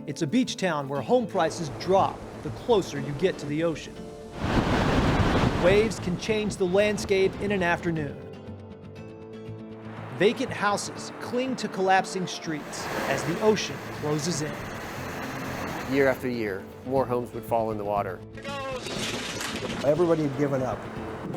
It's a beach town where home prices drop the closer you get to the ocean. Waves can change the landscape in an afternoon. Vacant houses cling to collapsing streets as the ocean closes in. Year after year, more homes would fall in the water. Everybody had given up.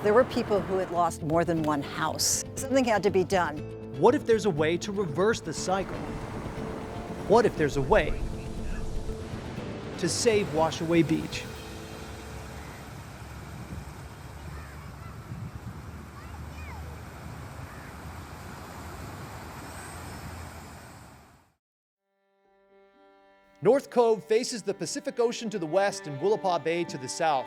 There were people who had lost more than one house. Something had to be done. What if there's a way to reverse the cycle? What if there's a way to save Washaway Beach? North Cove faces the Pacific Ocean to the west and Willapa Bay to the south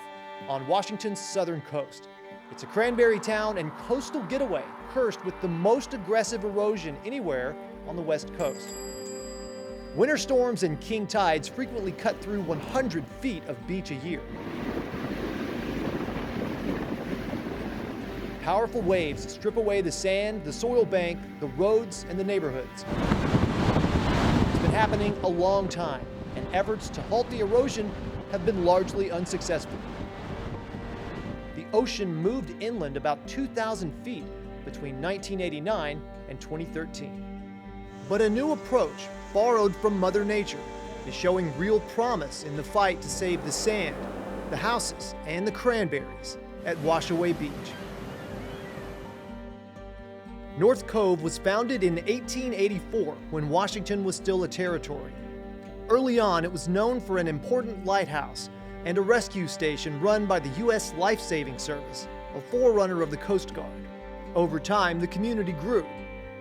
on Washington's southern coast. It's a cranberry town and coastal getaway cursed with the most aggressive erosion anywhere on the west coast. Winter storms and king tides frequently cut through 100 feet of beach a year. Powerful waves strip away the sand, the soil bank, the roads, and the neighborhoods. It's been happening a long time, and efforts to halt the erosion have been largely unsuccessful. The ocean moved inland about 2,000 feet between 1989 and 2013. But a new approach, borrowed from Mother Nature, is showing real promise in the fight to save the sand, the houses, and the cranberries at Washaway Beach. North Cove was founded in 1884 when Washington was still a territory. Early on, it was known for an important lighthouse and a rescue station run by the U.S. Life Saving Service, a forerunner of the Coast Guard. Over time, the community grew,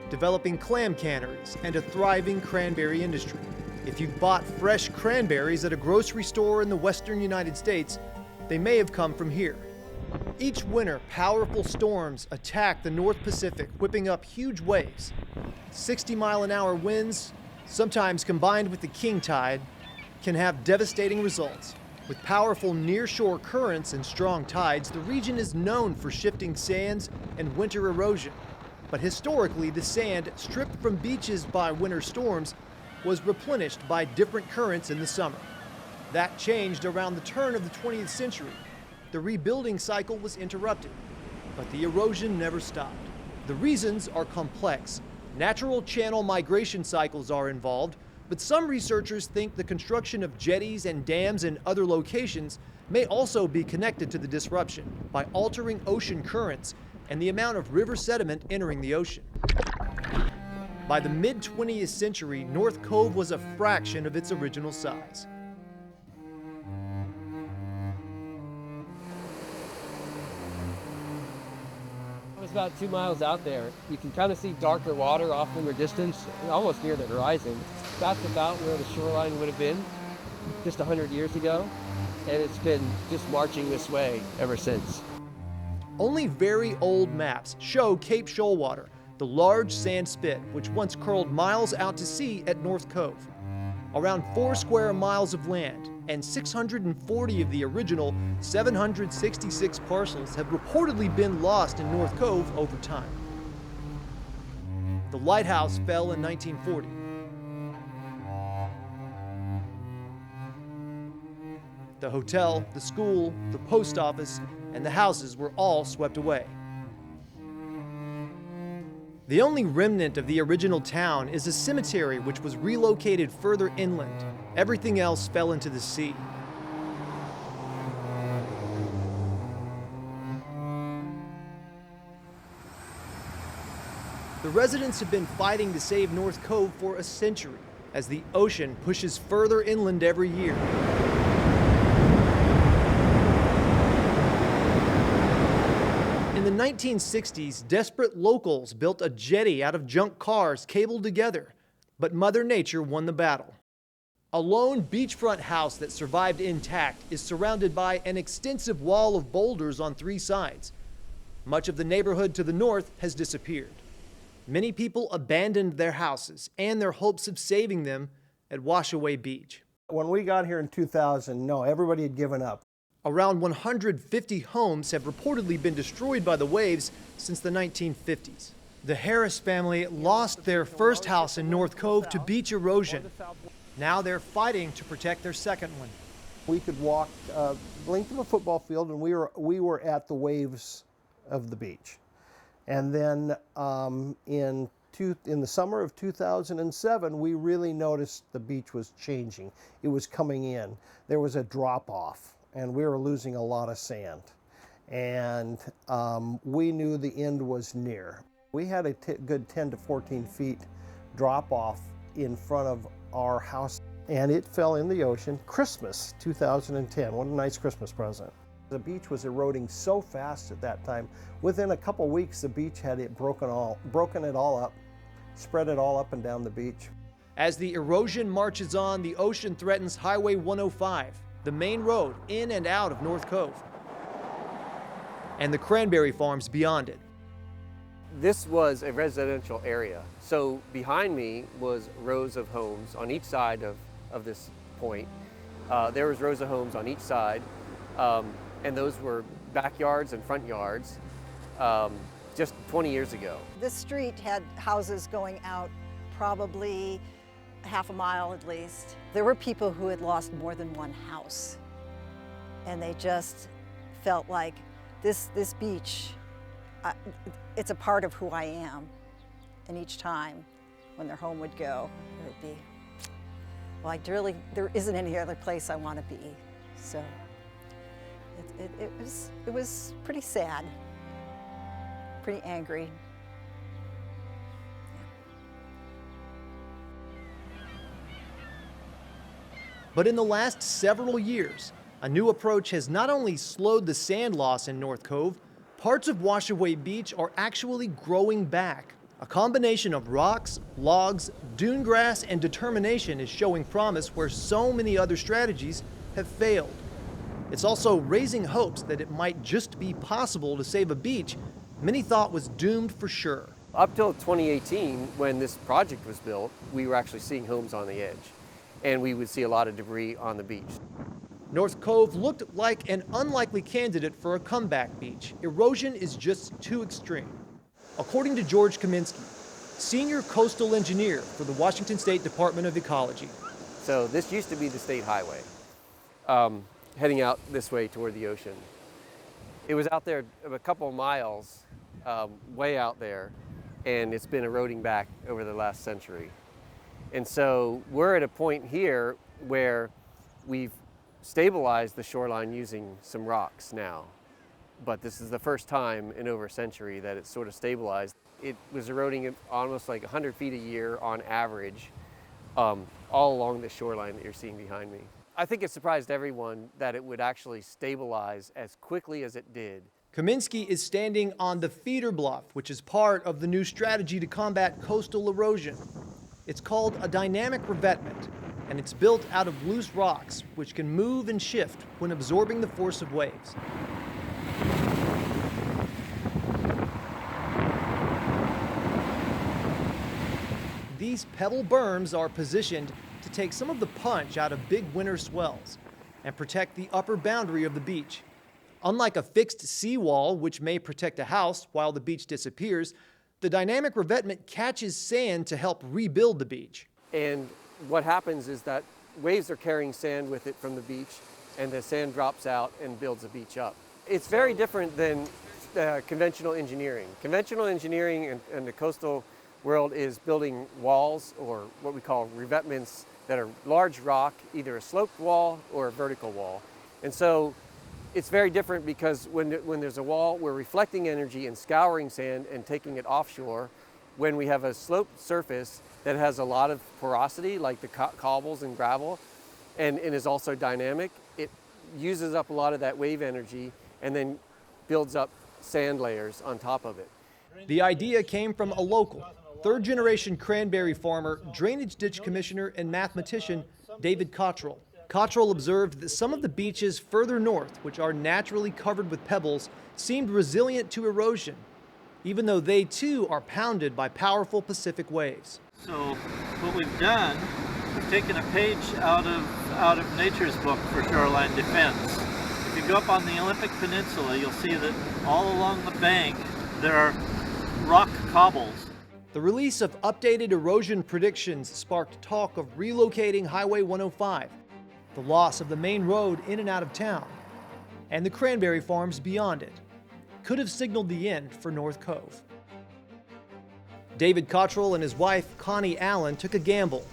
developing clam canneries and a thriving cranberry industry. If you bought fresh cranberries at a grocery store in the western United States, they may have come from here. Each winter, powerful storms attack the North Pacific, whipping up huge waves. 60-mile-an-hour winds, sometimes combined with the king tide, can have devastating results. With powerful near-shore currents and strong tides, the region is known for shifting sands and winter erosion. But historically, the sand stripped from beaches by winter storms was replenished by different currents in the summer. That changed around the turn of the 20th century. The rebuilding cycle was interrupted, but the erosion never stopped. The reasons are complex. Natural channel migration cycles are involved, but some researchers think the construction of jetties and dams in other locations may also be connected to the disruption by altering ocean currents and the amount of river sediment entering the ocean. By the mid-20th century, North Cove was a fraction of its original size. It's about 2 miles out there. You can kind of see darker water off in the distance, almost near the horizon. That's about where the shoreline would have been just 100 years ago, and it's been just marching this way ever since. Only very old maps show Cape Shoalwater, the large sand spit which once curled miles out to sea at North Cove. Around 4 square miles of land and 640 of the original 766 parcels have reportedly been lost in North Cove over time. The lighthouse fell in 1940. The hotel, the school, the post office, and the houses were all swept away. The only remnant of the original town is a cemetery which was relocated further inland. Everything else fell into the sea. The residents have been fighting to save North Cove for a century as the ocean pushes further inland every year. In the 1960s, desperate locals built a jetty out of junk cars cabled together, but Mother Nature won the battle. A lone beachfront house that survived intact is surrounded by an extensive wall of boulders on 3 sides. Much of the neighborhood to the north has disappeared. Many people abandoned their houses and their hopes of saving them at Washaway Beach. When we got here in 2000, no, everybody had given up. Around 150 homes have reportedly been destroyed by the waves since the 1950s. The Harris family lost their first house in North Cove to beach erosion. Now they're fighting to protect their second one. We could walk the length of a football field, and we were at the waves of the beach. And then in the summer of 2007, we really noticed the beach was changing. It was coming in. There was a drop off, and we were losing a lot of sand. And we knew the end was near. We had a good 10 to 14 feet drop off in front of our house, and it fell in the ocean. Christmas 2010, what a nice Christmas present. The beach was eroding so fast at that time. Within a couple weeks, the beach had it broken it all up, spread it all up and down the beach. As the erosion marches on, the ocean threatens Highway 105, the main road in and out of North Cove, and the cranberry farms beyond it. This was a residential area. So behind me was rows of homes on each side of this point. There was rows of homes on each side, and those were backyards and front yards just 20 years ago. This street had houses going out probably half a mile at least. There were people who had lost more than one house, and they just felt like this beach, it's a part of who I am. And each time when their home would go, it would be, well, there isn't any other place I want to be. So it was pretty sad, pretty angry. But in the last several years, a new approach has not only slowed the sand loss in North Cove, parts of Washaway Beach are actually growing back. A combination of rocks, logs, dune grass, and determination is showing promise where so many other strategies have failed. It's also raising hopes that it might just be possible to save a beach many thought was doomed for sure. Up till 2018, when this project was built, we were actually seeing homes on the edge, and we would see a lot of debris on the beach. North Cove looked like an unlikely candidate for a comeback beach. Erosion is just too extreme. According to George Kaminsky, senior coastal engineer for the Washington State Department of Ecology. So this used to be the state highway, heading out this way toward the ocean. It was out there a couple of miles, way out there, and it's been eroding back over the last century. And so we're at a point here where we've stabilized the shoreline using some rocks now. But this is the first time in over a century that it's sort of stabilized. It was eroding almost like 100 feet a year on average, all along the shoreline that you're seeing behind me. I think it surprised everyone that it would actually stabilize as quickly as it did. Kaminsky is standing on the feeder bluff, which is part of the new strategy to combat coastal erosion. It's called a dynamic revetment, and it's built out of loose rocks, which can move and shift when absorbing the force of waves. These pebble berms are positioned to take some of the punch out of big winter swells and protect the upper boundary of the beach. Unlike a fixed seawall, which may protect a house while the beach disappears, the dynamic revetment catches sand to help rebuild the beach. And what happens is that waves are carrying sand with it from the beach, and the sand drops out and builds the beach up. It's very different than conventional engineering. Conventional engineering in the coastal world is building walls, or what we call revetments, that are large rock, either a sloped wall or a vertical wall. And so it's very different because when there's a wall, we're reflecting energy and scouring sand and taking it offshore. When we have a sloped surface that has a lot of porosity, like the cobbles and gravel, and is also dynamic, it uses up a lot of that wave energy and then builds up sand layers on top of it. The idea came from a local, third-generation cranberry farmer, drainage ditch commissioner, and mathematician David Cottrell. Cottrell observed that some of the beaches further north, which are naturally covered with pebbles, seemed resilient to erosion, even though they too are pounded by powerful Pacific waves. So what we've done, we've taken a page out of nature's book for shoreline defense. If you go up on the Olympic Peninsula, you'll see that all along the bank there are rock cobbles. The release of updated erosion predictions sparked talk of relocating Highway 105, the loss of the main road in and out of town, and the cranberry farms beyond it could have signaled the end for North Cove. David Cottrell and his wife, Connie Allen, took a gamble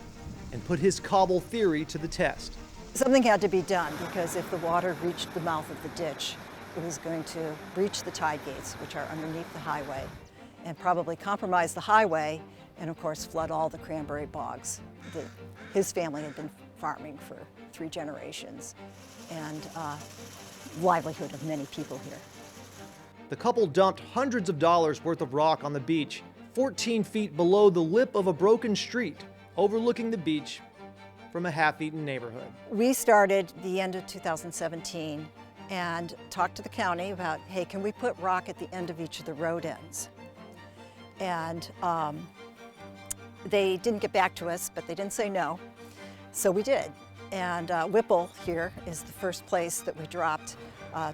and put his cobble theory to the test. Something had to be done because if the water reached the mouth of the ditch, it was going to breach the tide gates, which are underneath the highway, and probably compromise the highway and, of course, flood all the cranberry bogs that his family had been farming for 3 generations, and livelihood of many people here. The couple dumped hundreds of dollars worth of rock on the beach, 14 feet below the lip of a broken street, overlooking the beach from a half-eaten neighborhood. We started the end of 2017 and talked to the county about, hey, can we put rock at the end of each of the road ends? And they didn't get back to us, but they didn't say no, so we did. And Whipple here is the first place that we dropped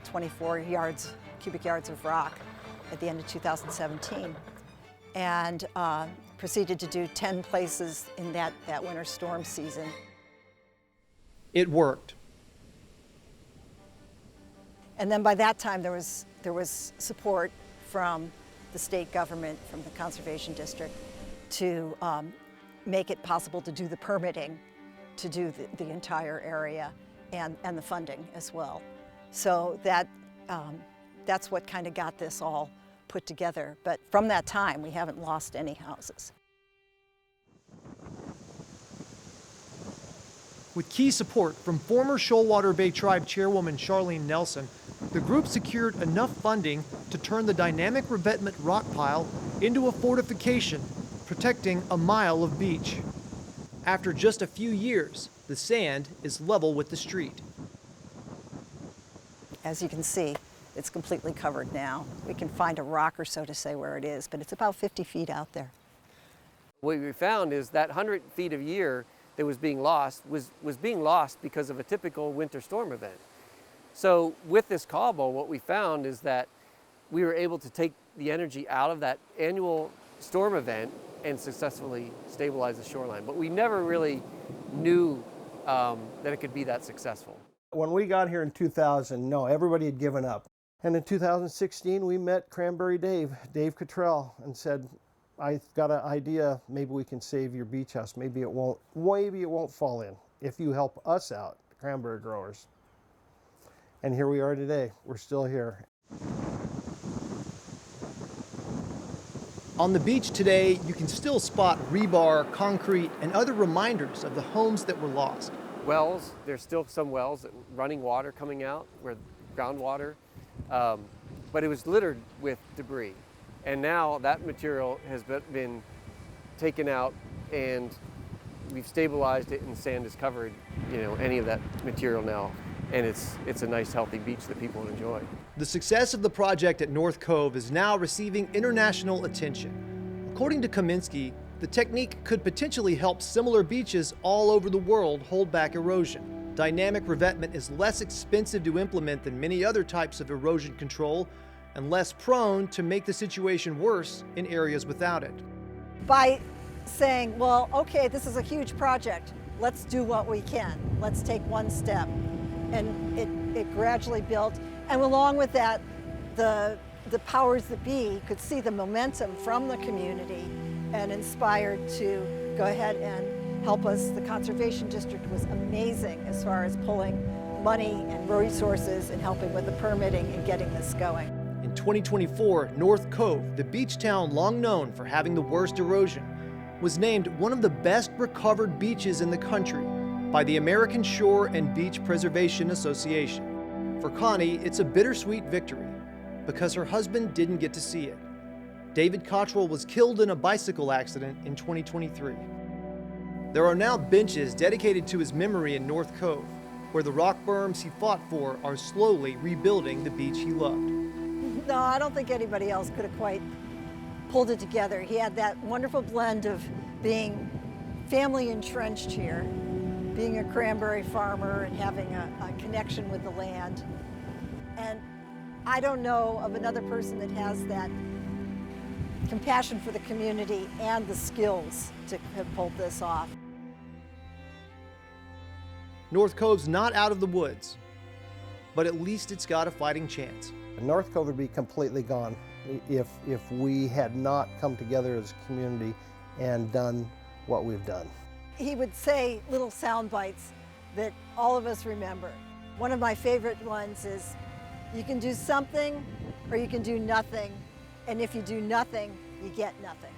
24 cubic yards of rock at the end of 2017, and proceeded to do 10 places in that winter storm season. It worked. And then by that time there was support from the state government, from the Conservation District, to make it possible to do the permitting, to do the entire area, and the funding as well. So that's what kind of got this all put together. But from that time, we haven't lost any houses. With key support from former Shoalwater Bay Tribe Chairwoman Charlene Nelson, the group secured enough funding to turn the dynamic revetment rock pile into a fortification, protecting a mile of beach. After just a few years, the sand is level with the street. As you can see, it's completely covered now. We can find a rock or so to say where it is, but it's about 50 feet out there. What we found is that 100 feet a year that was being lost was being lost because of a typical winter storm event. So with this cobble, what we found is that we were able to take the energy out of that annual storm event and successfully stabilize the shoreline. But we never really knew that it could be that successful. When we got here in 2000, no, everybody had given up. And in 2016, we met Cranberry Dave Cottrell, and said, I've got an idea, maybe we can save your beach house. Maybe it won't fall in if you help us out, the cranberry growers. And here we are today, we're still here. On the beach today, you can still spot rebar, concrete, and other reminders of the homes that were lost. Wells, there's still some wells, running water coming out, where groundwater, but it was littered with debris. And now that material has been taken out, and we've stabilized it, and sand has covered, any of that material now. And it's a nice, healthy beach that people enjoy. The success of the project at North Cove is now receiving international attention. According to Kaminsky, the technique could potentially help similar beaches all over the world hold back erosion. Dynamic revetment is less expensive to implement than many other types of erosion control, and less prone to make the situation worse in areas without it. By saying, well, okay, this is a huge project, let's do what we can. Let's take one step. And it gradually built. And along with that, the powers that be could see the momentum from the community and inspired to go ahead and help us. The Conservation District was amazing as far as pulling money and resources and helping with the permitting and getting this going. In 2024, North Cove, the beach town long known for having the worst erosion, was named one of the best recovered beaches in the country by the American Shore and Beach Preservation Association. For Connie, it's a bittersweet victory because her husband didn't get to see it. David Cottrell was killed in a bicycle accident in 2023. There are now benches dedicated to his memory in North Cove, where the rock berms he fought for are slowly rebuilding the beach he loved. No, I don't think anybody else could have quite pulled it together. He had that wonderful blend of being family entrenched here, being a cranberry farmer and having a connection with the land. And I don't know of another person that has compassion for the community and the skills to have pulled this off. North Cove's not out of the woods, but at least it's got a fighting chance. North Cove would be completely gone if we had not come together as a community and done what we've done. He would say little sound bites that all of us remember. One of my favorite ones is, you can do something or you can do nothing, and if you do nothing, you get nothing.